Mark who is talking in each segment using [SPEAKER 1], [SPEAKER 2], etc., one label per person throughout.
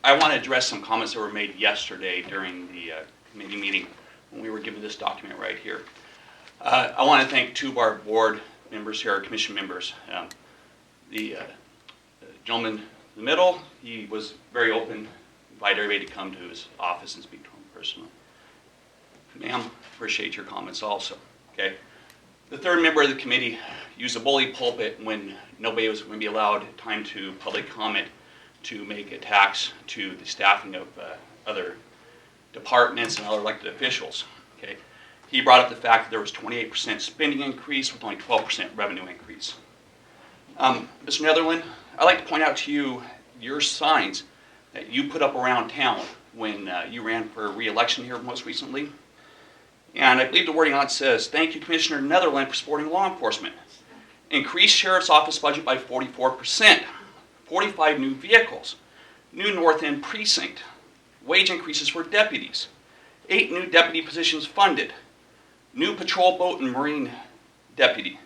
[SPEAKER 1] I want to address some comments that were made yesterday during the committee meeting when we were given this document right here. I want to thank two of our board members here, our commission members. The gentleman in the middle, he was very open, invited everybody to come to his office and speak to him personally. Ma'am, appreciate your comments also. Okay. The third member of the committee used a bully pulpit when nobody was going to be allowed time to public comment to make attacks to the staffing of other departments and other elected officials. Okay. He brought up the fact that there was 28% spending increase with only 12% revenue increase. Mr. Neatherlin, I'd like to point out to you your signs that you put up around town when you ran for re-election here most recently. And I believe the wording on it says, "Thank you, Commissioner Neatherlin, for supporting law enforcement. Increased Sheriff's Office budget by 44%, 45 new vehicles, new North End precinct, wage increases for deputies, 8 new deputy positions funded, new patrol boat and marine deputy.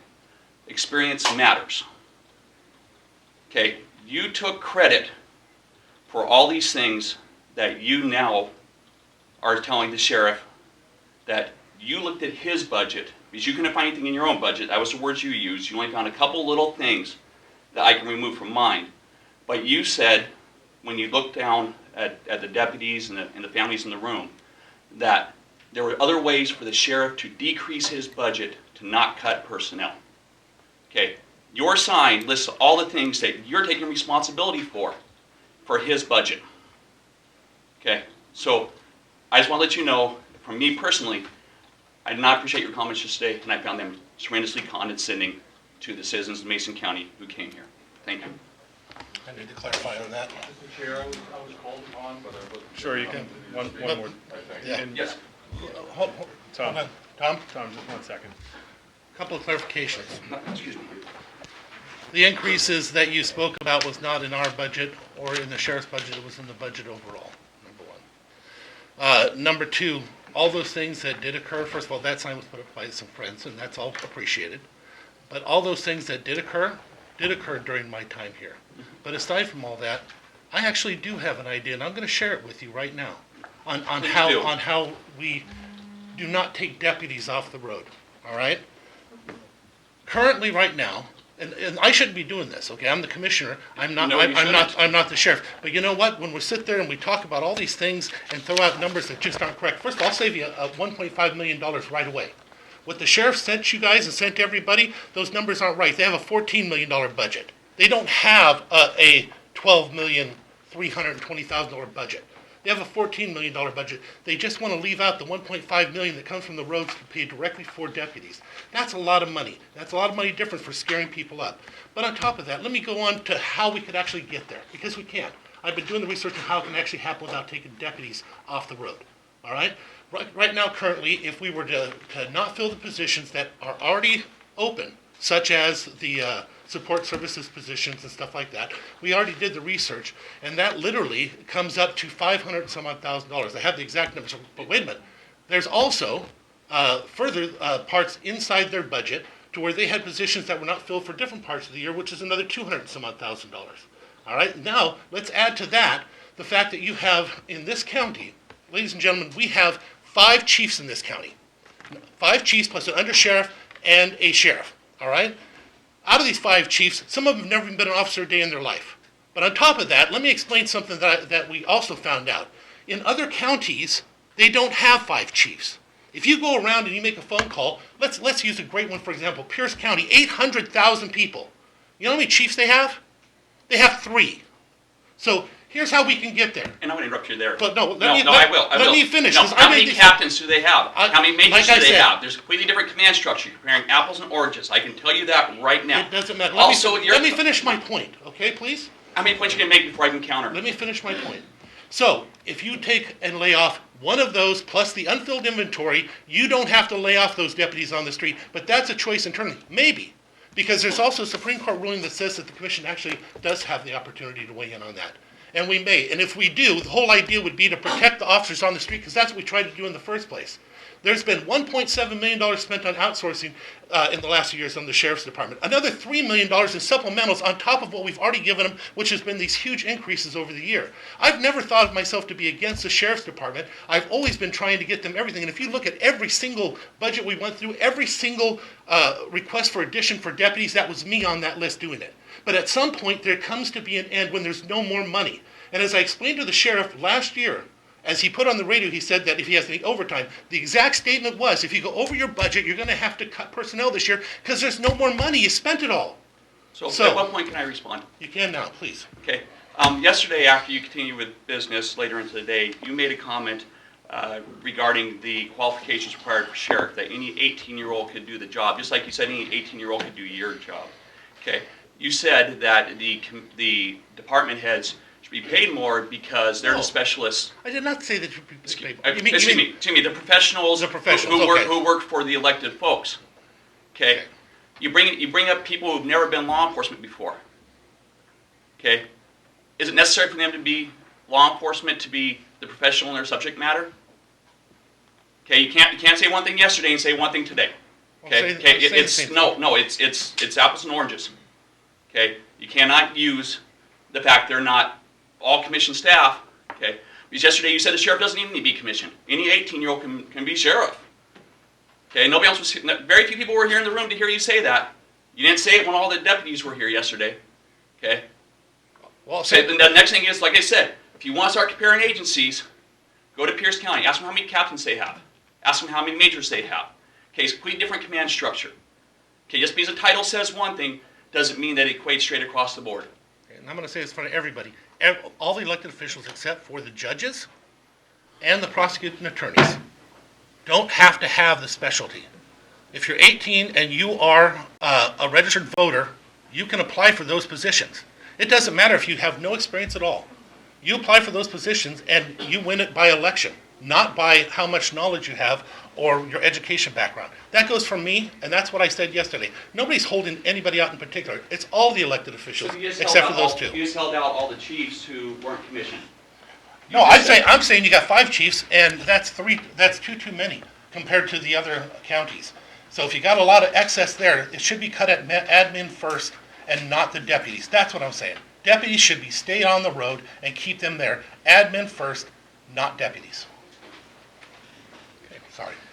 [SPEAKER 1] Experience matters." Okay, you took credit for all these things that you now are telling the sheriff that you looked at his budget, because you couldn't find anything in your own budget. That was the words you used. You only found a couple little things that I can remove from mine. But you said, when you looked down at the deputies and the families in the room, that there were other ways for the sheriff to decrease his budget to not cut personnel. Okay, your sign lists all the things that you're taking responsibility for his budget. Okay, so I just want to let you know, from me personally, I did not appreciate your comments yesterday, and I found them horrendously condescending to the citizens of Mason County who came here. Thank you.
[SPEAKER 2] I need to clarify on that.
[SPEAKER 3] Mr. Chair, I was called upon, but I wasn't.
[SPEAKER 4] Sure, you can. One more.
[SPEAKER 2] Yeah.
[SPEAKER 4] And
[SPEAKER 1] Yes.
[SPEAKER 4] Tom,
[SPEAKER 2] Hold on. Tom,
[SPEAKER 4] just 1 second.
[SPEAKER 2] a couple of clarifications.
[SPEAKER 1] Excuse me.
[SPEAKER 2] The increases that you spoke about was not in our budget or in the sheriff's budget, it was in the budget overall, number one. Number two, all those things that did occur, first of all, that sign was put up by some friends, and that's all appreciated. But all those things that did occur during my time here. But aside from all that, I actually do have an idea, and I'm gonna share it with you right now, on how we do not take deputies off the road, all right? Currently, right now, and I shouldn't be doing this, okay? I'm the commissioner. I'm not the sheriff. But you know what? When we sit there and we talk about all these things and throw out numbers that just aren't correct, first of all, I'll save you $1.5 million right away. What the sheriff sent you guys and sent to everybody, those numbers aren't right. They have a $14 million budget. They don't have a $12,320,000 budget. They have a $14 million budget. They just want to leave out the $1.5 million that comes from the roads to pay directly for deputies. That's a lot of money. That's a lot of money difference for scaring people up. But on top of that, let me go on to how we could actually get there, because we can. I've been doing the research on how it can actually happen without taking deputies off the road. All right? Right now, currently, if we were to not fill the positions that are already open, such as the support services positions and stuff like that, we already did the research, and that literally comes up to $500,000. I have the exact numbers, but wait a minute. There's also further parts inside their budget to where they had positions that were not filled for different parts of the year, which is another $200,000. All right, now let's add to that the fact that you have in this county, ladies and gentlemen, we have 5 chiefs in this county. 5 chiefs plus an undersheriff and a sheriff. All right? Out of these 5 chiefs, some of them have never even been an officer a day in their life. But on top of that, let me explain something that we also found out. In other counties, they don't have 5 chiefs. If you go around and you make a phone call, let's use a great one, for example, Pierce County, 800,000 people. You know how many chiefs they have? They have 3. So here's how we can get there.
[SPEAKER 1] And I'm going to interrupt you there.
[SPEAKER 2] But no,
[SPEAKER 1] I will.
[SPEAKER 2] Let me finish.
[SPEAKER 1] No, how many captains do they have? How many majors do they have? There's a completely different command structure. You're comparing apples and oranges. I can tell you that right now.
[SPEAKER 2] It doesn't matter.
[SPEAKER 1] Let
[SPEAKER 2] me finish my point, okay, please?
[SPEAKER 1] How many points are you going to make before I can counter?
[SPEAKER 2] Let me finish my point. So, if you take and lay off one of those plus the unfilled inventory, you don't have to lay off those deputies on the street. But that's a choice internally. Maybe. Because there's also a Supreme Court ruling that says that the commission actually does have the opportunity to weigh in on that. And we may. And if we do, the whole idea would be to protect the officers on the street, because that's what we tried to do in the first place. There's been $1.7 million spent on outsourcing in the last few years on the sheriff's department. Another $3 million in supplementals on top of what we've already given them, which has been these huge increases over the year. I've never thought of myself to be against the sheriff's department. I've always been trying to get them everything. And if you look at every single budget we went through, every single request for addition for deputies, that was me on that list doing it. But at some point, there comes to be an end when there's no more money. And as I explained to the sheriff last year, as he put on the radio, he said that if he has any overtime, the exact statement was, if you go over your budget, you're going to have to cut personnel this year because there's no more money. You spent it all.
[SPEAKER 1] So at what point can I respond?
[SPEAKER 2] You can now, please.
[SPEAKER 1] Okay. Yesterday, after you continued with business later into the day, you made a comment regarding the qualifications required for sheriff, that any 18-year-old could do the job, just like you said any 18-year-old could do your job. Okay. You said that the department heads should be paid more because they're the specialists.
[SPEAKER 2] I did not say that you should be paid.
[SPEAKER 1] Excuse me, the professionals, who work for the elected folks. Okay? You bring up people who've never been law enforcement before. Okay? Is it necessary for them to be law enforcement to be the professional in their subject matter? Okay, you can't say one thing yesterday and say one thing today. Okay? It's apples and oranges. Okay? You cannot use the fact they're not all commissioned staff. Okay? Because yesterday you said the sheriff doesn't even need to be commissioned. Any 18-year-old can be sheriff. Okay? Nobody else was. Very few people were here in the room to hear you say that. You didn't say it when all the deputies were here yesterday. Okay?
[SPEAKER 2] Well,
[SPEAKER 1] so the next thing is, like I said, if you want to start comparing agencies, go to Pierce County. Ask them how many captains they have. Ask them how many majors they have. Okay? It's a completely different command structure. Okay? Just because a title says one thing doesn't mean that it equates straight across the board.
[SPEAKER 2] And I'm going to say this for everybody. All the elected officials except for the judges and the prosecuting attorneys don't have to have the specialty. If you're 18 and you are a registered voter, you can apply for those positions. It doesn't matter if you have no experience at all. You apply for those positions and you win it by election, not by how much knowledge you have or your education background. That goes for me, and that's what I said yesterday. Nobody's holding anybody out in particular. It's all the elected officials, except for those two.
[SPEAKER 1] You just held out all the chiefs who weren't commissioned.
[SPEAKER 2] No, I'm saying you got 5 chiefs, and that's too many compared to the other counties. So if you got a lot of excess there, it should be cut at admin first and not the deputies. That's what I'm saying. Deputies should be stay on the road and keep them there. Admin first, not deputies. Okay, sorry.